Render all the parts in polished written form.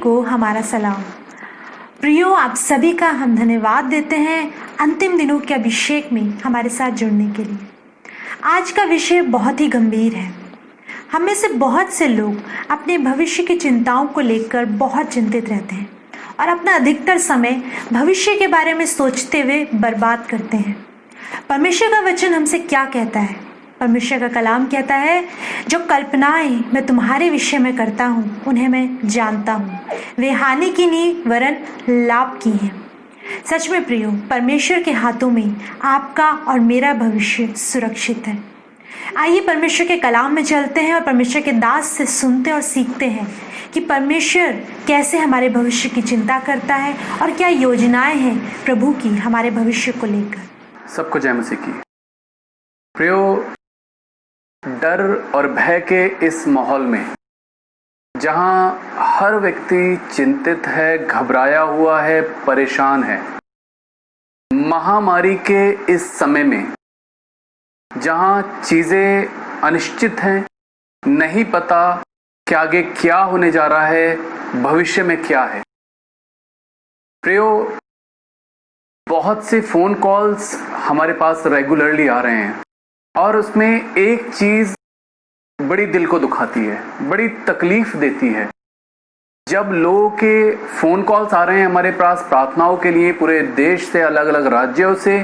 को हमारा सलाम। प्रियो, आप सभी का हम धन्यवाद देते हैं अंतिम दिनों के अभिषेक में हमारे साथ जुड़ने के लिए। आज का विषय बहुत ही गंभीर है। हम में से बहुत से लोग अपने भविष्य की चिंताओं को लेकर बहुत चिंतित रहते हैं और अपना अधिकतर समय भविष्य के बारे में सोचते हुए बर्बाद करते हैं। परमेश्वर का वचन हमसे क्या कहता है? परमेश्वर का कलाम कहता है, जो कल्पनाएं मैं तुम्हारे विषय में करता हूँ उन्हें मैं जानता हूँ, वे हानि की नहीं वरन लाभ की हैं। सच में प्रियो, परमेश्वर के हाथों में आपका और मेरा भविष्य सुरक्षित है। आइए परमेश्वर के कलाम में चलते हैं और परमेश्वर के दास से सुनते और सीखते हैं कि परमेश्वर कैसे हमारे भविष्य की चिंता करता है और क्या योजनाएं हैं प्रभु की हमारे भविष्य को लेकर। सबको जय मसीह की। प्रियो, डर और भय के इस माहौल में जहां हर व्यक्ति चिंतित है, घबराया हुआ है, परेशान है, महामारी के इस समय में जहां चीजें अनिश्चित हैं, नहीं पता कि आगे क्या होने जा रहा है, भविष्य में क्या है। प्रियो, बहुत से फोन कॉल्स हमारे पास रेगुलरली आ रहे हैं और उसमें एक चीज बड़ी दिल को दुखाती है, बड़ी तकलीफ देती है। जब लोगों के फोन कॉल्स आ रहे हैं हमारे पास प्रार्थनाओं के लिए, पूरे देश से, अलग अलग राज्यों से,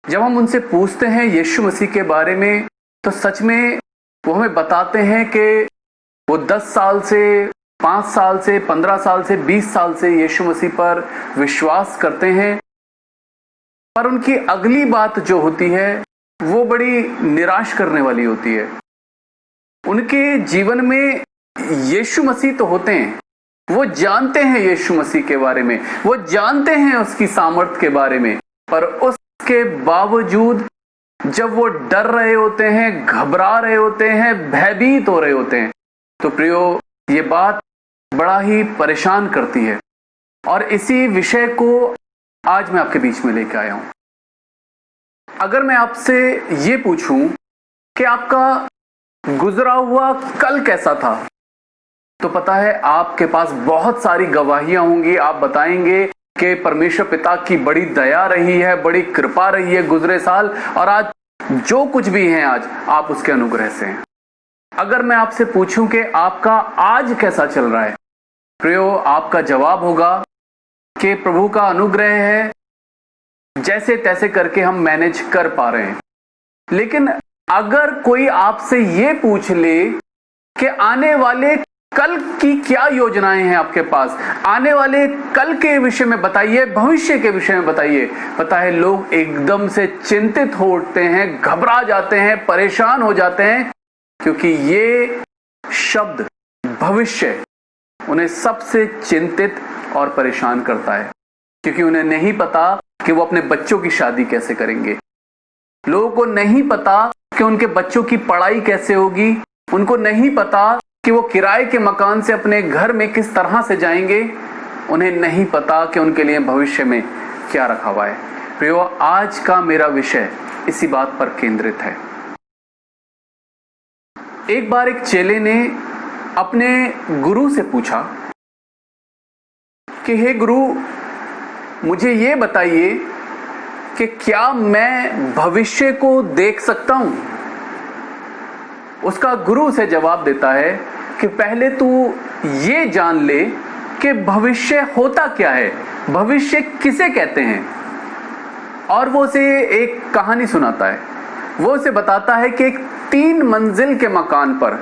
जब हम उनसे पूछते हैं यीशु मसीह के बारे में, तो सच में वो हमें बताते हैं कि वो 10 साल से, 5 साल से, 15 साल से, 20 साल से यीशु मसीह पर विश्वास करते हैं, पर उनकी अगली बात जो होती है वो बड़ी निराश करने वाली होती है। उनके जीवन में यीशु मसीह तो होते हैं, वो जानते हैं यीशु मसीह के बारे में, वो जानते हैं उसकी सामर्थ के बारे में, पर उसके बावजूद जब वो डर रहे होते हैं, घबरा रहे होते हैं, भयभीत हो रहे होते हैं, तो प्रियो, ये बात बड़ा ही परेशान करती है। और इसी विषय को आज मैं आपके बीच में लेकर आया हूं। अगर मैं आपसे ये पूछूं कि आपका गुजरा हुआ कल कैसा था, तो पता है आपके पास बहुत सारी गवाहियां होंगी। आप बताएंगे कि परमेश्वर पिता की बड़ी दया रही है, बड़ी कृपा रही है गुजरे साल, और आज जो कुछ भी है आज आप उसके अनुग्रह से हैं। अगर मैं आपसे पूछूं कि आपका आज कैसा चल रहा है, प्रियो, आपका जवाब होगा कि प्रभु का अनुग्रह है, जैसे तैसे करके हम मैनेज कर पा रहे हैं। लेकिन अगर कोई आपसे ये पूछ ले कि आने वाले कल की क्या योजनाएं हैं आपके पास, आने वाले कल के विषय में बताइए, भविष्य के विषय में बताइए, पता है लोग एकदम से चिंतित हो उठते हैं, घबरा जाते हैं, परेशान हो जाते हैं, क्योंकि ये शब्द भविष्य उन्हें सबसे चिंतित और परेशान करता है, क्योंकि उन्हें नहीं पता कि वो अपने बच्चों की शादी कैसे करेंगे। लोगों को नहीं पता कि उनके बच्चों की पढ़ाई कैसे होगी, उनको नहीं पता कि वो किराए के मकान से अपने घर में किस तरह से जाएंगे, उन्हें नहीं पता कि उनके लिए भविष्य में क्या रखा हुआ है। प्रियो, आज का मेरा विषय इसी बात पर केंद्रित है। एक बार एक चेले ने अपने गुरु से पूछा कि हे गुरु, मुझे ये बताइए कि क्या मैं भविष्य को देख सकता हूं? उसका गुरु उसे जवाब देता है कि पहले तू ये जान ले कि भविष्य होता क्या है, भविष्य किसे कहते हैं। और वो उसे एक कहानी सुनाता है। वो उसे बताता है कि एक 3 मंजिल के मकान पर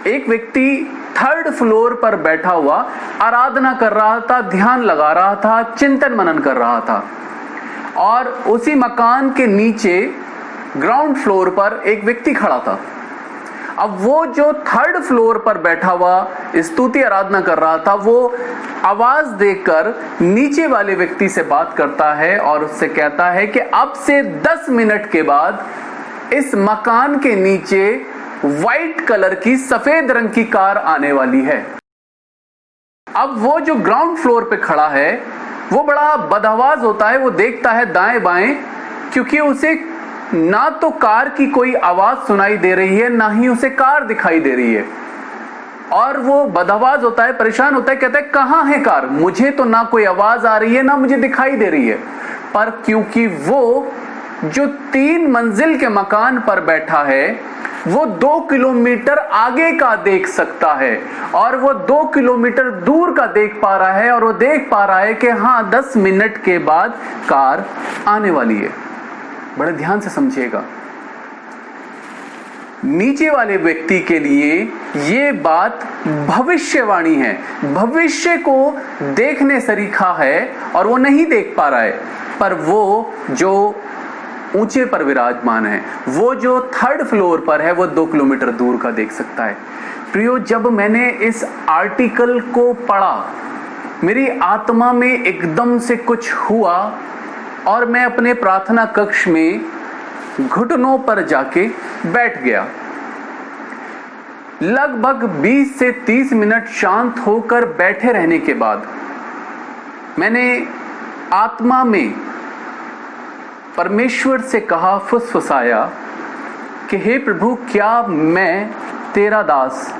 एक व्यक्ति 3rd फ्लोर पर बैठा हुआ आराधना कर रहा था, ध्यान लगा रहा था, चिंतन मनन कर रहा था। और उसी मकान के नीचे ग्राउंड फ्लोर पर एक व्यक्ति खड़ा था। अब वो जो 3rd फ्लोर पर बैठा हुआ स्तुति आराधना कर रहा था, वो आवाज देकर नीचे वाले व्यक्ति से बात करता है और उससे कहता है कि अब से 10 मिनट के बाद इस मकान के नीचे व्हाइट कलर की, सफेद रंग की कार आने वाली है। अब वो जो ग्राउंड फ्लोर पे खड़ा है वो बड़ा बदहवास होता है, वो देखता है दाएं बाएं, क्योंकि उसे ना तो कार की कोई आवाज सुनाई दे रही है, ना ही उसे कार दिखाई दे रही है। और वो बदहवास होता है, परेशान होता है, कहता है कहाँ है कार, मुझे तो ना कोई आवाज आ रही है ना मुझे दिखाई दे रही है। पर क्योंकि वो जो 3 मंजिल के मकान पर बैठा है वो 2 किलोमीटर आगे का देख सकता है और वो 2 किलोमीटर दूर का देख पा रहा है, और वो देख पा रहा है कि हाँ 10 मिनट के बाद कार आने वाली है। बड़े ध्यान से समझिएगा, नीचे वाले व्यक्ति के लिए ये बात भविष्यवाणी है, भविष्य को देखने सरीखा है और वो नहीं देख पा रहा है। पर वो जो ऊंचे पर विराजमान है, वो जो 3rd फ्लोर पर है, वो 2 किलोमीटर दूर का देख सकता है। प्रियो, जब मैंने इस आर्टिकल को पढ़ा मेरी आत्मा में एकदम से कुछ हुआ और मैं अपने प्रार्थना कक्ष में घुटनों पर जाके बैठ गया। लगभग 20 से 30 मिनट शांत होकर बैठे रहने के बाद मैंने आत्मा में परमेश्वर से कहा, फुसफुसाया कि हे प्रभु, क्या मैं तेरा दास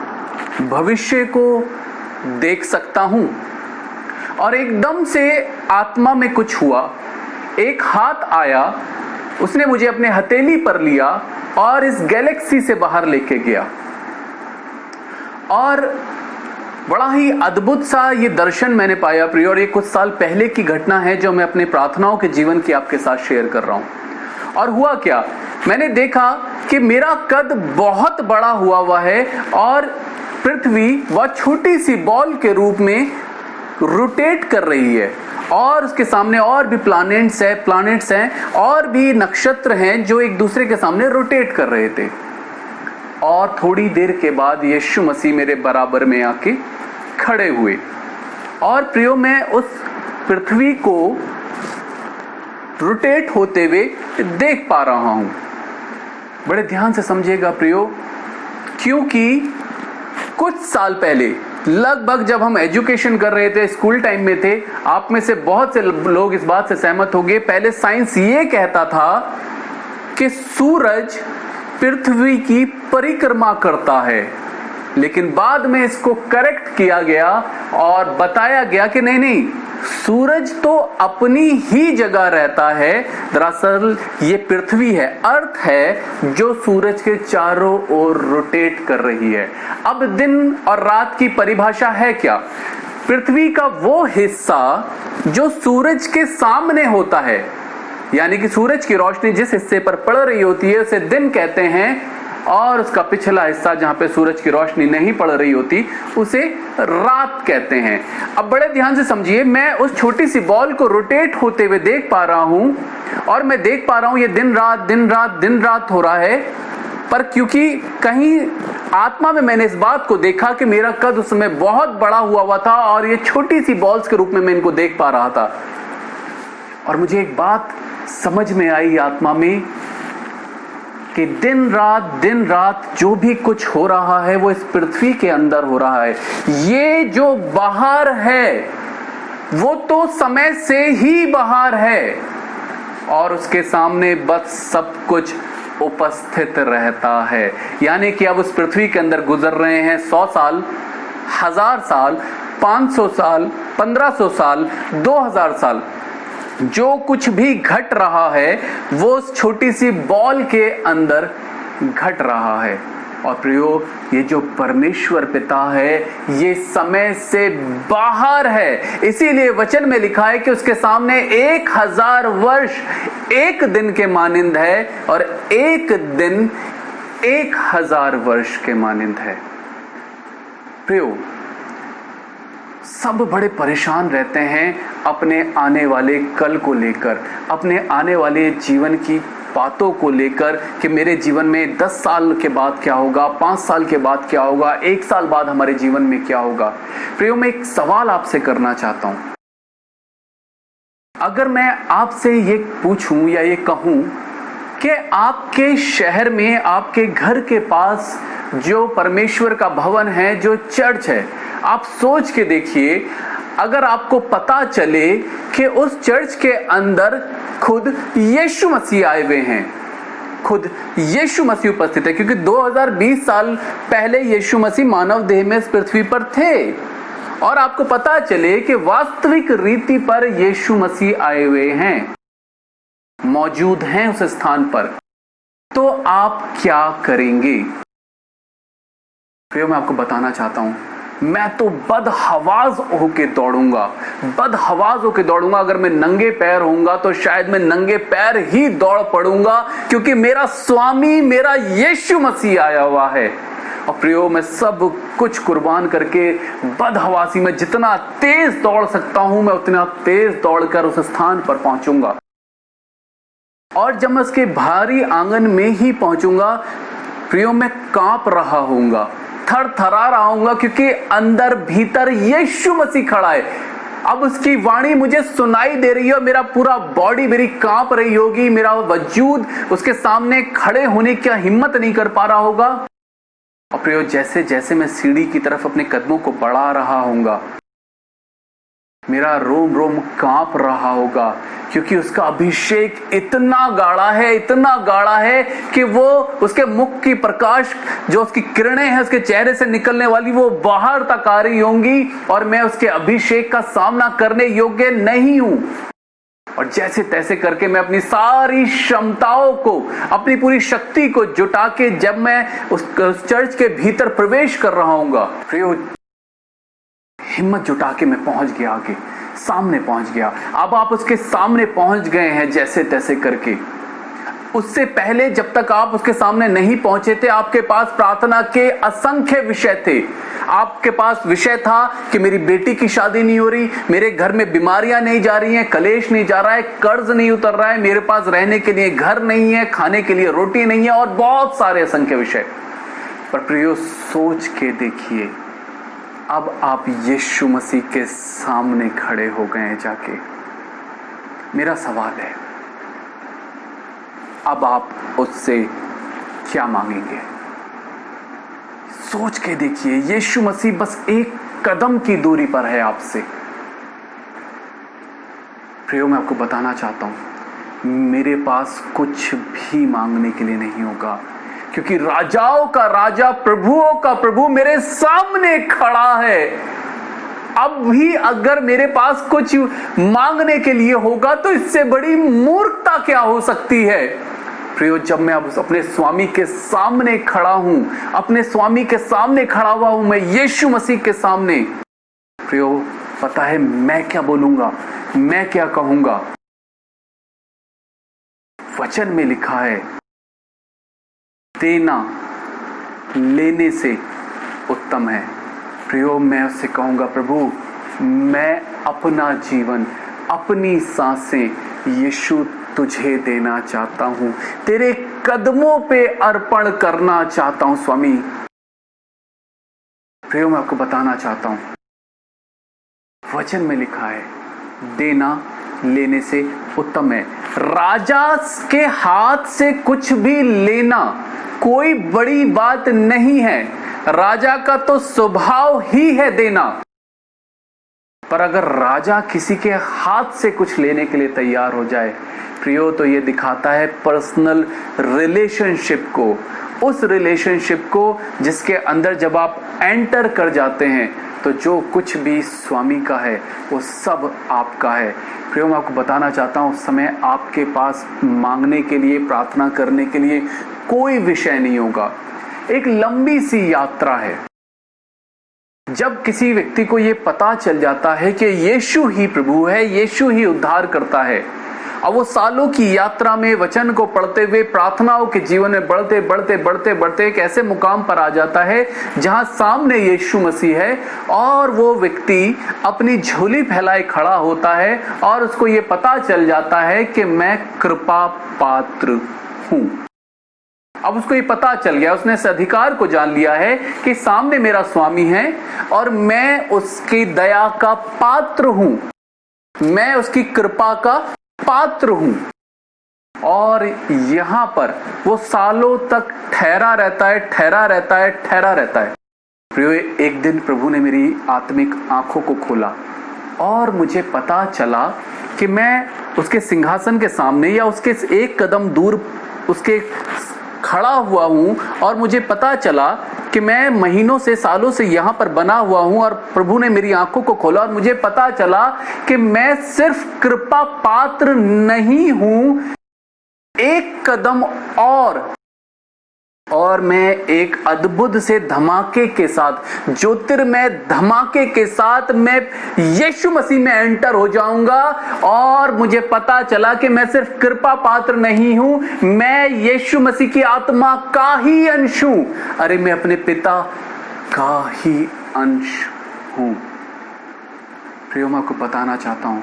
भविष्य को देख सकता हूं? और एकदम से आत्मा में कुछ हुआ, एक हाथ आया, उसने मुझे अपने हथेली पर लिया और इस गैलेक्सी से बाहर लेके गया। और बड़ा ही अद्भुत सा ये दर्शन मैंने पाया प्रिय, और ये कुछ साल पहले की घटना है जो मैं अपने प्रार्थनाओं के जीवन की आपके साथ शेयर कर रहा हूं। और हुआ क्या, मैंने देखा कि मेरा कद बहुत बड़ा हुआ है और पृथ्वी वह छोटी सी बॉल के रूप में रोटेट कर रही है, और उसके सामने और भी प्लैनेट्स हैं और भी नक्षत्र हैं जो एक दूसरे के सामने रोटेट कर रहे थे। और थोड़ी देर के बाद यीशु मसीह मेरे बराबर में आके खड़े हुए, और प्रियो मैं उस पृथ्वी को रोटेट होते हुए देख पा रहा हूं। बड़े ध्यान से समझिएगा प्रियो, क्योंकि कुछ साल पहले लगभग जब हम एजुकेशन कर रहे थे, स्कूल टाइम में थे, आप में से बहुत से लोग इस बात से सहमत होंगे, पहले साइंस ये कहता था कि सूरज पृथ्वी की परिक्रमा करता है, लेकिन बाद में इसको करेक्ट किया गया और बताया गया कि नहीं, सूरज तो अपनी ही जगह रहता है। दरअसल ये पृथ्वी है, अर्थ है, जो सूरज के चारों ओर रोटेट कर रही है। अब दिन और रात की परिभाषा है क्या? पृथ्वी का वो हिस्सा जो सूरज के सामने होता है, यानी कि सूरज की रोशनी जिस हिस्से पर पड़ रही होती है उसे दिन कहते हैं, और उसका पिछला हिस्सा जहां पे सूरज की रोशनी नहीं पड़ रही होती उसे रात कहते हैं। अब बड़े ध्यान से समझिए, मैं उस छोटी सी बॉल को रोटेट होते हुए देख पा रहा हूं, और मैं देख पा रहा हूं ये दिन रात हो रहा है। पर क्योंकि कहीं आत्मा में मैंने इस बात को देखा कि मेरा कद उस समय बहुत बड़ा हुआ था और ये छोटी सी बॉल्स के रूप में मैं इनको देख पा रहा था, और मुझे एक बात समझ में आई आत्मा में कि दिन रात जो भी कुछ हो रहा है वो इस पृथ्वी के अंदर हो रहा है। ये जो बाहर है वो तो समय से ही बाहर है, और उसके सामने बस सब कुछ उपस्थित रहता है। यानी कि अब उस पृथ्वी के अंदर गुजर रहे हैं 100 साल, 1000 साल, 500 साल, 1500 साल, 2000 साल। जो कुछ भी घट रहा है वो उस छोटी सी बॉल के अंदर घट रहा है। और प्रियो, ये जो परमेश्वर पिता है ये समय से बाहर है, इसीलिए वचन में लिखा है कि उसके सामने 1000 वर्ष एक दिन के मानिंद है, और एक दिन 1000 वर्ष के मानिंद है। प्रियो, सब बड़े परेशान रहते हैं अपने आने वाले कल को लेकर, अपने आने वाले जीवन की बातों को लेकर कि मेरे जीवन में 10 साल के बाद क्या होगा, 5 साल के बाद क्या होगा, 1 साल बाद हमारे जीवन में क्या होगा। प्रियो, मैं एक सवाल आपसे करना चाहता हूं। अगर मैं आपसे ये पूछूं या ये कहूं कि आपके शहर में, आपके घर के पास जो परमेश्वर का भवन है, जो चर्च है, आप सोच के देखिए, अगर आपको पता चले कि उस चर्च के अंदर खुद यीशु मसीह आए हुए हैं, खुद यीशु मसीह उपस्थित है, क्योंकि 2020 साल पहले यीशु मसीह मानव देह में इस पृथ्वी पर थे और आपको पता चले कि वास्तविक रीति पर यीशु मसीह आए हुए हैं, मौजूद हैं उस स्थान पर, तो आप क्या करेंगे? फिर मैं आपको बताना चाहता हूं, मैं तो बदहवास होके दौड़ूंगा, बदहवास होके दौड़ूंगा। अगर मैं नंगे पैर होऊंगा तो शायद मैं नंगे पैर ही दौड़ पड़ूंगा, क्योंकि मेरा स्वामी, मेरा यीशु मसीह आया हुआ है। और प्रियो, मैं सब कुछ कुर्बान करके बदहवासी में जितना तेज दौड़ सकता हूं, मैं उतना तेज दौड़कर उस स्थान पर पहुंचूंगा। और जब मैं उसके भारी आंगन में ही पहुंचूंगा, प्रियो, मैं कांप रहा होऊंगा, थरथरा रहा होऊंगा, क्योंकि अंदर भीतर यीशु मसीह खड़ा है। अब उसकी वाणी मुझे सुनाई दे रही है और मेरा पूरा बॉडी मेरी कांप रही होगी, मेरा वजूद उसके सामने खड़े होने की हिम्मत नहीं कर पा रहा होगा। और प्रियो, जैसे जैसे मैं सीढ़ी की तरफ अपने कदमों को बढ़ा रहा होऊंगा, मेरा रोम रोम कांप रहा होगा, क्योंकि उसका अभिषेक इतना गाढ़ा है, इतना गाढ़ा है कि वो उसके मुख की प्रकाश, जो उसकी किरणें हैं उसके चेहरे से निकलने वाली, वो बाहर तक आ रही होंगी और मैं उसके अभिषेक का सामना करने योग्य नहीं हूं। और जैसे तैसे करके मैं अपनी सारी क्षमताओं को, अपनी पूरी शक्ति को जुटा के जब मैं उस चर्च के भीतर प्रवेश कर रहा हूंगा, फिर हिम्मत जुटा के मैं पहुंच गया, आगे सामने पहुंच गया। अब आप उसके सामने पहुंच गए हैं जैसे तैसे करके। उससे पहले जब तक आप उसके सामने नहीं पहुंचे थे, आपके पास प्रार्थना के असंख्य विषय थे। आपके पास विषय था कि मेरी बेटी की शादी नहीं हो रही, मेरे घर में बीमारियां नहीं जा रही हैं, कलेश नहीं जा रहा है, कर्ज नहीं उतर रहा है, मेरे पास रहने के लिए घर नहीं है, खाने के लिए रोटी नहीं है, और बहुत सारे असंख्य विषय। पर प्रियो, सोच के देखिए, अब आप यीशु मसीह के सामने खड़े हो गए हैं जाके। मेरा सवाल है, अब आप उससे क्या मांगेंगे? सोच के देखिए, यीशु मसीह बस एक कदम की दूरी पर है आपसे। प्रियो, मैं आपको बताना चाहता हूं, मेरे पास कुछ भी मांगने के लिए नहीं होगा, क्योंकि राजाओं का राजा, प्रभुओं का प्रभु मेरे सामने खड़ा है। अब भी अगर मेरे पास कुछ मांगने के लिए होगा तो इससे बड़ी मूर्खता क्या हो सकती है? प्रियो, जब मैं अब अपने स्वामी के सामने खड़ा हूं, अपने स्वामी के सामने खड़ा हुआ हूं, मैं यीशु मसीह के सामने, प्रियो, पता है मैं क्या बोलूंगा, मैं क्या कहूंगा? वचन में लिखा है, देना लेने से उत्तम है। प्रियो, मैं उससे कहूंगा, प्रभु, मैं अपना जीवन, अपनी सांसें यीशु तुझे देना चाहता हूं, तेरे कदमों पे अर्पण करना चाहता हूं स्वामी। प्रियो, मैं आपको बताना चाहता हूं, वचन में लिखा है, देना लेने से उत्तम है। राजा के हाथ से कुछ भी लेना कोई बड़ी बात नहीं है, राजा का तो स्वभाव ही है देना। पर अगर राजा किसी के हाथ से कुछ लेने के लिए तैयार हो जाए, प्रियो, तो ये दिखाता है पर्सनल रिलेशनशिप को, उस रिलेशनशिप को जिसके अंदर जब आप एंटर कर जाते हैं तो जो कुछ भी स्वामी का है वो सब आपका है। प्रियो, मैं आपको बताना चाहता हूँ, उस समय आपके पास मांगने के लिए, प्रार्थना करने के लिए कोई विषय नहीं होगा। एक लंबी सी यात्रा है। जब किसी व्यक्ति को ये पता चल जाता है कि यीशु ही प्रभु है, यीशु ही उद्धार करता है, अब वो सालों की यात्रा में वचन को पढ़ते हुए, प्रार्थनाओं के जीवन में बढ़ते बढ़ते बढ़ते बढ़ते एक ऐसे मुकाम पर आ जाता है जहां सामने यीशु मसीह है और वो व्यक्ति अपनी झोली फैलाए खड़ा होता है और उसको ये पता चल जाता है कि मैं कृपा पात्र हूं। अब उसको ये पता चल गया, उसने इस अधिकार को जान लिया है कि सामने मेरा स्वामी है और मैं उसकी दया का पात्र हूं, मैं उसकी कृपा का पात्र हूं। और यहां पर वो सालों तक ठहरा रहता है, ठहरा रहता है, ठहरा रहता है। प्रियो, एक दिन प्रभु ने मेरी आत्मिक आंखों को खोला और मुझे पता चला कि मैं उसके सिंहासन के सामने या उसके एक कदम दूर उसके खड़ा हुआ हूं और मुझे पता चला कि मैं महीनों से सालों से यहां पर बना हुआ हूं और प्रभु ने मेरी आंखों को खोला और मुझे पता चला कि मैं सिर्फ कृपा पात्र नहीं हूं, एक कदम और मैं एक अद्भुत से धमाके के साथ, ज्योतिर्मय धमाके के साथ मैं यीशु मसीह में एंटर हो जाऊंगा। और मुझे पता चला कि मैं सिर्फ कृपा पात्र नहीं हूं, मैं यीशु मसीह की आत्मा का ही अंश हूं। अरे मैं अपने पिता का ही अंश हूं। प्रियो, मैं आपको बताना चाहता हूं,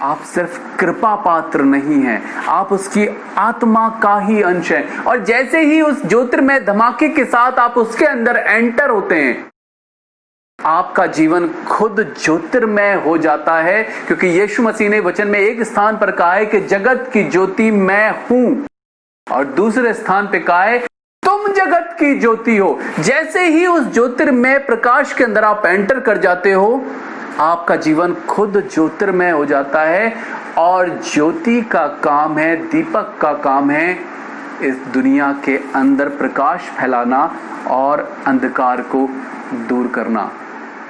आप सिर्फ कृपा पात्र नहीं हैं, आप उसकी आत्मा का ही अंश हैं। और जैसे ही उस ज्योतिर्मय धमाके के साथ आप उसके अंदर एंटर होते हैं, आपका जीवन खुद ज्योतिर्मय हो जाता है, क्योंकि यीशु मसीह ने वचन में एक स्थान पर कहा है कि जगत की ज्योति मैं हूं, और दूसरे स्थान पे कहा है तुम जगत की ज्योति हो। जैसे ही उस ज्योतिर्मय प्रकाश के अंदर आप एंटर कर जाते हो, आपका जीवन खुद ज्योतिर्मय हो जाता है। और ज्योति का काम है, दीपक का काम है इस दुनिया के अंदर प्रकाश फैलाना और अंधकार को दूर करना।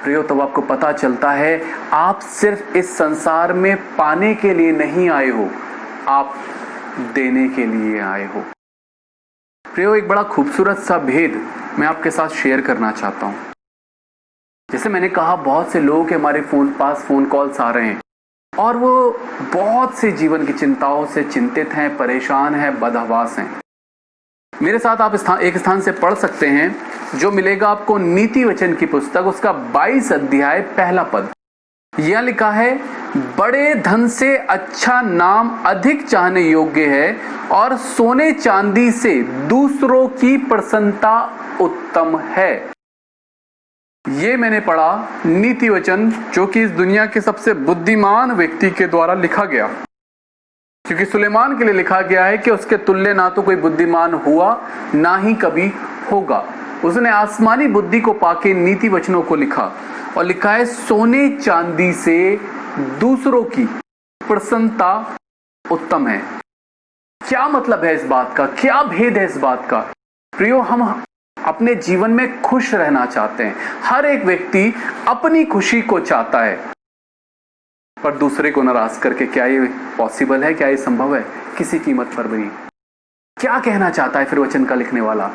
प्रियो, तब आपको पता चलता है आप सिर्फ इस संसार में पाने के लिए नहीं आए हो, आप देने के लिए आए हो। प्रियो, एक बड़ा खूबसूरत सा भेद मैं आपके साथ शेयर करना चाहता हूं। जैसे मैंने कहा, बहुत से लोग हमारे पास फोन कॉल्स आ रहे हैं और वो बहुत से जीवन की चिंताओं से चिंतित हैं, परेशान हैं, बदहवास हैं। मेरे साथ आप एक स्थान से पढ़ सकते हैं, जो मिलेगा आपको नीति वचन की पुस्तक, उसका 22 अध्याय पहला पद। यह लिखा है, बड़े धन से अच्छा नाम अधिक चाहने योग्य है और सोने चांदी से दूसरों की प्रसन्नता उत्तम है। ये मैंने पढ़ा नीति वचन, जो कि इस दुनिया के सबसे बुद्धिमान व्यक्ति के द्वारा लिखा गया, क्योंकि सुलेमान के लिए लिखा गया है कि उसके तुल्य ना तो कोई बुद्धिमान हुआ ना ही कभी होगा। उसने आसमानी बुद्धि को पाके नीति वचनों को लिखा, और लिखा है सोने चांदी से दूसरों की प्रसन्नता उत्तम है। क्या मतलब है इस बात का, क्या भेद है इस बात का? प्रियो, हम अपने जीवन में खुश रहना चाहते हैं। हर एक व्यक्ति अपनी खुशी को चाहता है, पर दूसरे को नाराज करके क्या ये पॉसिबल है? क्या ये संभव है? किसी कीमत पर भी। क्या कहना चाहता है फिर वचन का लिखने वाला?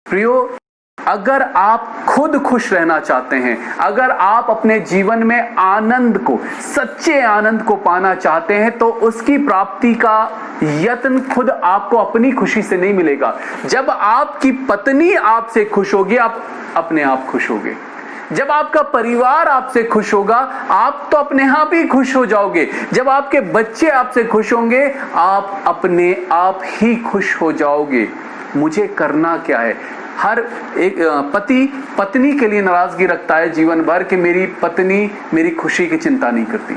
प्रियो, अगर आप खुद खुश रहना चाहते हैं, अगर आप अपने जीवन में आनंद को, सच्चे आनंद को पाना चाहते हैं, तो उसकी प्राप्ति का यत्न खुद आपको अपनी खुशी से नहीं मिलेगा। जब आपकी पत्नी आपसे खुश होगी, आप अपने आप खुश होगे। जब आपका परिवार आपसे खुश होगा, आप तो अपने आप ही खुश हो जाओगे। जब आपके बच्चे आपसे खुश होंगे, आप अपने आप ही खुश हो जाओगे। मुझे करना क्या है? हर एक पति पत्नी के लिए नाराजगी रखता है जीवन भर कि मेरी पत्नी मेरी खुशी की चिंता नहीं करती।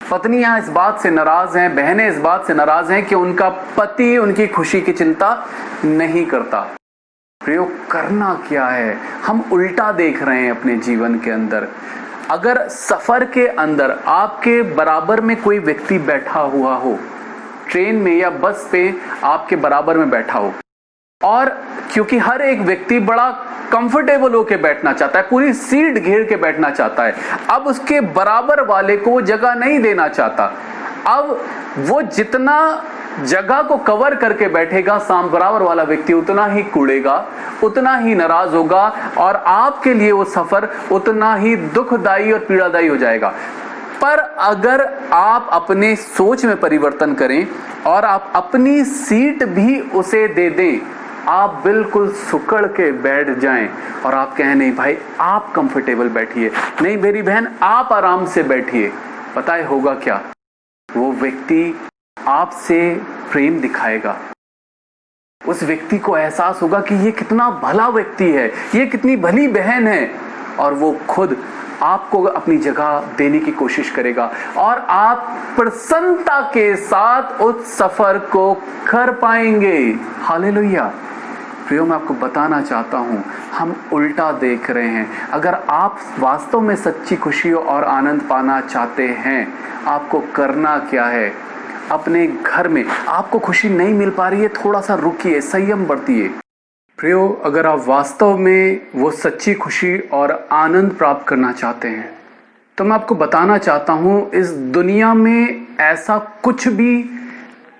पत्नियां इस बात से नाराज हैं, बहनें इस बात से नाराज हैं कि उनका पति उनकी खुशी की चिंता नहीं करता। प्रयोग करना क्या है? हम उल्टा देख रहे हैं अपने जीवन के अंदर। अगर सफर के अंदर आपके बराबर में कोई व्यक्ति बैठा हुआ हो, ट्रेन में या बस पे आपके बराबर में बैठा हो, और क्योंकि हर एक व्यक्ति बड़ा कंफर्टेबल होकर बैठना चाहता है, पूरी सीट घेर के बैठना चाहता है, अब उसके बराबर वाले को वो जगह नहीं देना चाहता। अब वो जितना जगह को कवर करके बैठेगा, साम बराबर वाला व्यक्ति उतना ही कूड़ेगा, उतना ही नाराज होगा, और आपके लिए वो सफर उतना ही दुखदाई और पीड़ादायी हो जाएगा। पर अगर आप अपने सोच में परिवर्तन करें और आप अपनी सीट भी उसे दे दें, आप बिल्कुल सुकड़ के बैठ जाएं और आप कहें नहीं भाई आप कंफर्टेबल बैठिए, नहीं मेरी बहन आप आराम से बैठिए, पता है होगा क्या? वो व्यक्ति आपसे प्रेम दिखाएगा। उस व्यक्ति को एहसास होगा कि ये कितना भला व्यक्ति है, ये कितनी भली बहन है, और वो खुद आपको अपनी जगह देने की कोशिश करेगा और आप प्रसन्नता के साथ उस सफर को कर पाएंगे। हालेलुया। प्रियो, मैं आपको बताना चाहता हूं, हम उल्टा देख रहे हैं। अगर आप वास्तव में सच्ची खुशी और आनंद पाना चाहते हैं, आपको करना क्या है? अपने घर में आपको खुशी नहीं मिल पा रही है, थोड़ा सा रुकिए, संयम बरतिए। प्रियो, अगर आप वास्तव में वो सच्ची खुशी और आनंद प्राप्त करना चाहते हैं तो मैं आपको बताना चाहता हूं, इस दुनिया में ऐसा कुछ भी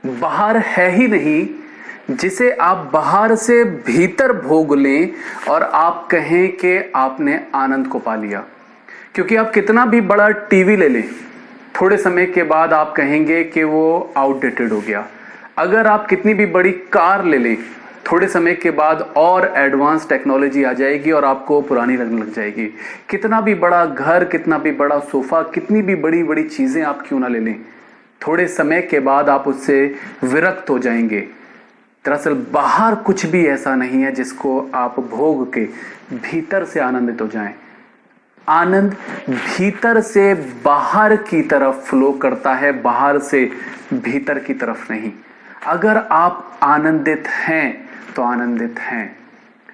बाहर है ही नहीं जिसे आप बाहर से भीतर भोग लें और आप कहें कि आपने आनंद को पा लिया। क्योंकि आप कितना भी बड़ा टीवी ले लें, थोड़े समय के बाद आप कहेंगे कि वो आउटडेटेड हो गया। अगर आप कितनी भी बड़ी कार ले लें, थोड़े समय के बाद और एडवांस टेक्नोलॉजी आ जाएगी और आपको पुरानी लगने लग जाएगी। कितना भी बड़ा घर, कितना भी बड़ा सोफा, कितनी भी बड़ी बड़ी चीजें आप क्यों ना ले लें, थोड़े समय के बाद आप उससे विरक्त हो जाएंगे। दरअसल बाहर कुछ भी ऐसा नहीं है जिसको आप भोग के भीतर से आनंदित हो जाएं। आनंद भीतर से बाहर की तरफ फ्लो करता है, बाहर से भीतर की तरफ नहीं। अगर आप आनंदित हैं तो आनंदित हैं।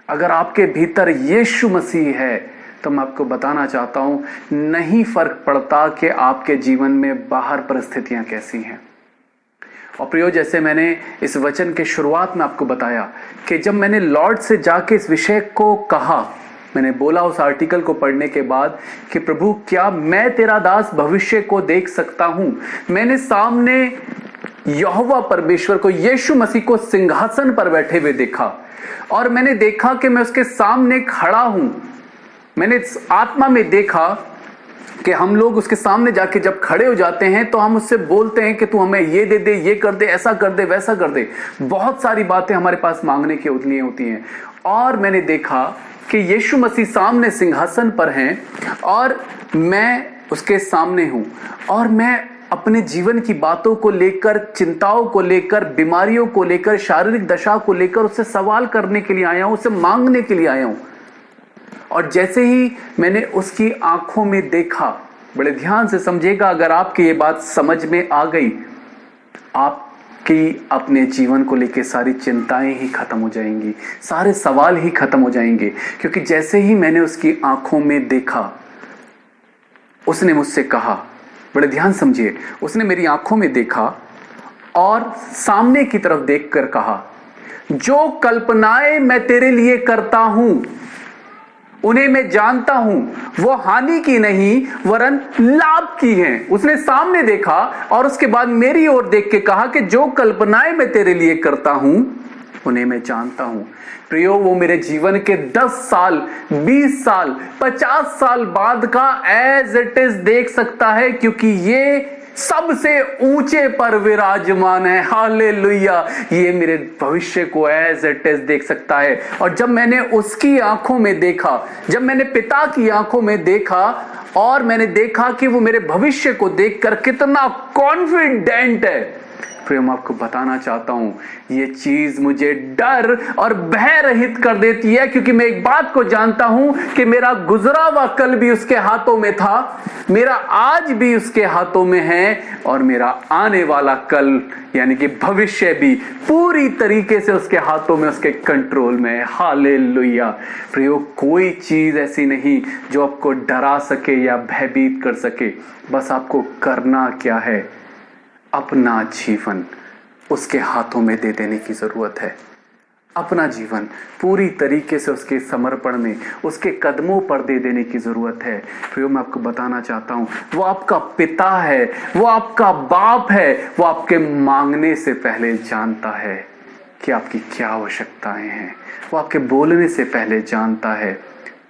अगर आपके भीतर यीशु मसीह है तो मैं आपको बताना चाहता हूं, नहीं फर्क पड़ता कि आपके जीवन में बाहर परिस्थितियां कैसी हैं। और प्रियो, जैसे मैंने इस वचन के शुरुआत में आपको बताया कि जब मैंने लॉर्ड से जाके इस विषय को कहा, मैंने बोला उस आर्टिकल को पढ़ने के बाद कि प्रभु, क्या मैं तेरा दास भविष्य को देख सकता हूं? मैंने सामने यहोवा परमेश्वर को, यीशु मसीह को सिंहासन पर बैठे हुए देखा और मैंने देखा कि मैं उसके सामने खड़ा हूं। मैंने आत्मा में देखा कि हम लोग उसके सामने जाके जब खड़े हो जाते हैं तो हम उससे बोलते हैं कि तू हमें ये दे दे, ये कर दे, ऐसा कर दे, वैसा कर दे। बहुत सारी बातें हमारे पास मांगने की लिए होती हैं। और मैंने देखा कि यीशु मसीह सामने सिंहासन पर हैं और मैं उसके सामने हूं और मैं अपने जीवन की बातों को लेकर, चिंताओं को लेकर, बीमारियों को लेकर, शारीरिक दशा को लेकर उससे सवाल करने के लिए आया हूं, उससे मांगने के लिए आया हूं। और जैसे ही मैंने उसकी आंखों में देखा, बड़े ध्यान से समझिएगा, अगर आपकी ये बात समझ में आ गई, आपकी अपने जीवन को लेकर सारी चिंताएं ही खत्म हो जाएंगी, सारे सवाल ही खत्म हो जाएंगे। क्योंकि जैसे ही मैंने उसकी आंखों में देखा, उसने मुझसे कहा, बड़े ध्यान समझिए, उसने मेरी आंखों में देखा और सामने की तरफ देखकर कहा, जो कल्पनाएं मैं तेरे लिए करता हूं उन्हें मैं जानता हूं, वो हानि की नहीं वरन लाभ की हैं। उसने सामने देखा और उसके बाद मेरी ओर देख के कहा कि जो कल्पनाएं मैं तेरे लिए करता हूं उन्हें मैं जानता हूं। प्रियो, वो मेरे जीवन के 10 साल, 20 साल, 50 साल बाद का एज इट इज देख सकता है, क्योंकि ये सबसे ऊंचे पर विराजमान है। हालेलुया! ये मेरे भविष्य को एज इट इज देख सकता है। और जब मैंने उसकी आंखों में देखा, जब मैंने पिता की आंखों में देखा और मैंने देखा कि वो मेरे भविष्य को देखकर कितना कॉन्फिडेंट है, फिर मैं आपको बताना चाहता हूं, ये चीज मुझे डर और भय रहित कर देती है। क्योंकि मैं एक बात को जानता हूं कि मेरा गुजरा हुआ कल भी उसके हाथों में था, मेरा आज भी उसके हाथों में है और मेरा आने वाला कल यानी कि भविष्य भी पूरी तरीके से उसके हाथों में, उसके कंट्रोल में है। हालेलुया! प्रियो, कोई चीज ऐसी नहीं जो आपको डरा सके या भयभीत कर सके। बस आपको करना क्या है, अपना जीवन उसके हाथों में दे देने की जरूरत है। अपना जीवन पूरी तरीके से उसके समर्पण में, उसके कदमों पर दे देने की जरूरत है। फिर मैं आपको बताना चाहता हूं, वो आपका पिता है, वो आपका बाप है, वो आपके मांगने से पहले जानता है कि आपकी क्या आवश्यकताएं हैं, वो आपके बोलने से पहले जानता है।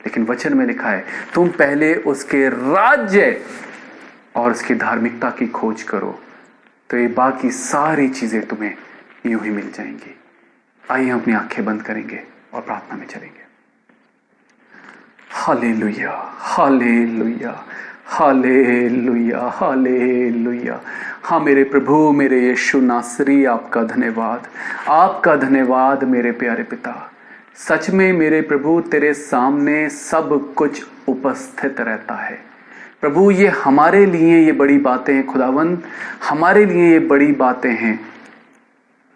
लेकिन वचन में लिखा है, तुम पहले उसके राज्य और उसकी धार्मिकता की खोज करो तो ये बाकी सारी चीजें तुम्हें यूं ही मिल जाएंगी। आइए हम अपनी आंखें बंद करेंगे और प्रार्थना में चलेंगे। Hallelujah, hallelujah, hallelujah, hallelujah. हाँ मेरे प्रभु, मेरे यीशु नासरी, आपका धन्यवाद, आपका धन्यवाद मेरे प्यारे पिता। सच में मेरे प्रभु, तेरे सामने सब कुछ उपस्थित रहता है। प्रभु, ये हमारे लिए ये बड़ी बातें हैं खुदावंद, हमारे लिए ये बड़ी बातें हैं।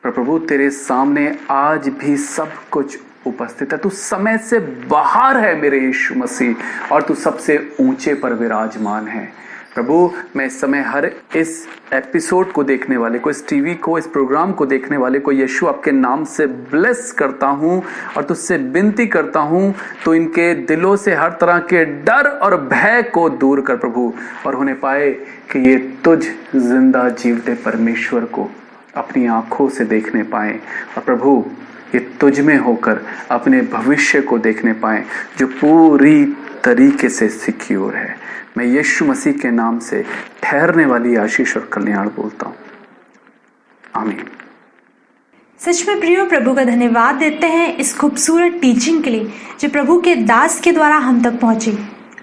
पर प्रभु, तेरे सामने आज भी सब कुछ उपस्थित है। तू समय से बाहर है मेरे यीशु मसीह, और तू सबसे ऊंचे पर विराजमान है। प्रभु मैं इस समय हर इस एपिसोड को देखने वाले को, इस टीवी को, इस प्रोग्राम को देखने वाले को यीशु आपके नाम से ब्लेस करता हूँ और तुझसे विनती करता हूँ तो इनके दिलों से हर तरह के डर और भय को दूर कर प्रभु, और उन्हें पाए कि ये तुझ जिंदा जीवते परमेश्वर को अपनी आंखों से देखने पाए, और प्रभु ये तुझ में होकर अपने भविष्य को देखने पाए जो पूरी तरीके से सिक्योर है। मैं यीशु मसीह के नाम से ठहरने वाली आशीष और कल्याण बोलता हूँ, आमीन। सच में प्रियो, प्रभु का धन्यवाद देते हैं इस खूबसूरत टीचिंग के लिए जो प्रभु के दास के द्वारा हम तक पहुंची।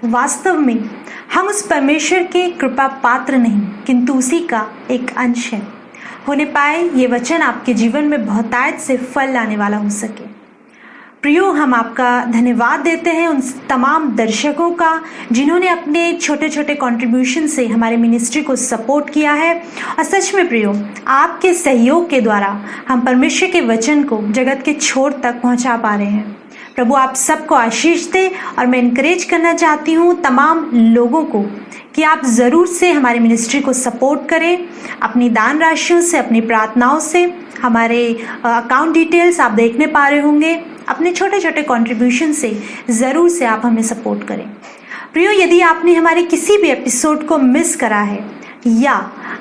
वास्तव में हम उस परमेश्वर के कृपा पात्र नहीं किंतु उसी का एक अंश है। होने पाए ये वचन आपके जीवन में बहुतायत से फल लाने वाला हो सके। प्रियो, हम आपका धन्यवाद देते हैं उन तमाम दर्शकों का जिन्होंने अपने छोटे छोटे कंट्रीब्यूशन से हमारे मिनिस्ट्री को सपोर्ट किया है। और सच में प्रियो, आपके सहयोग के द्वारा हम परमेश्वर के वचन को जगत के छोर तक पहुंचा पा रहे हैं। प्रभु आप सबको आशीष दे। और मैं इनकरेज करना चाहती हूँ तमाम लोगों को कि आप ज़रूर से हमारे मिनिस्ट्री को सपोर्ट करें अपनी दान राशियों से, अपनी प्रार्थनाओं से। हमारे अकाउंट डिटेल्स आप देखने पा रहे होंगे। अपने छोटे छोटे कंट्रीब्यूशन से ज़रूर से आप हमें सपोर्ट करें। प्रियो, यदि आपने हमारे किसी भी एपिसोड को मिस करा है या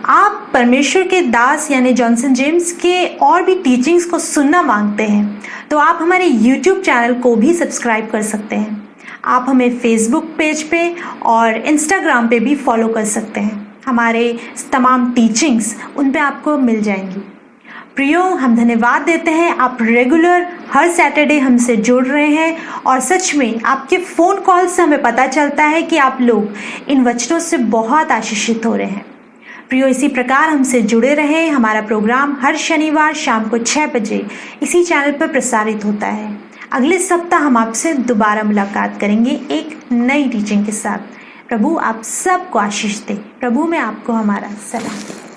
आप परमेश्वर के दास यानी जॉनसन जेम्स के और भी टीचिंग्स को सुनना मांगते हैं तो आप हमारे यूट्यूब चैनल को भी सब्सक्राइब कर सकते हैं। आप हमें फेसबुक पेज पे और इंस्टाग्राम पे भी फॉलो कर सकते हैं। हमारे तमाम टीचिंग्स उन पे आपको मिल जाएंगी। प्रियो, हम धन्यवाद देते हैं आप रेगुलर हर सैटरडे हमसे जुड़ रहे हैं और सच में आपके फ़ोन कॉल से हमें पता चलता है कि आप लोग इन वचनों से बहुत आशीषित हो रहे हैं। प्रियो, इसी प्रकार हमसे जुड़े रहे। हमारा प्रोग्राम हर शनिवार शाम को 6 बजे इसी चैनल पर प्रसारित होता है। अगले सप्ताह हम आपसे दोबारा मुलाकात करेंगे एक नई टीचिंग के साथ। प्रभु आप सबको आशीष दे। प्रभु में आपको हमारा सलाम।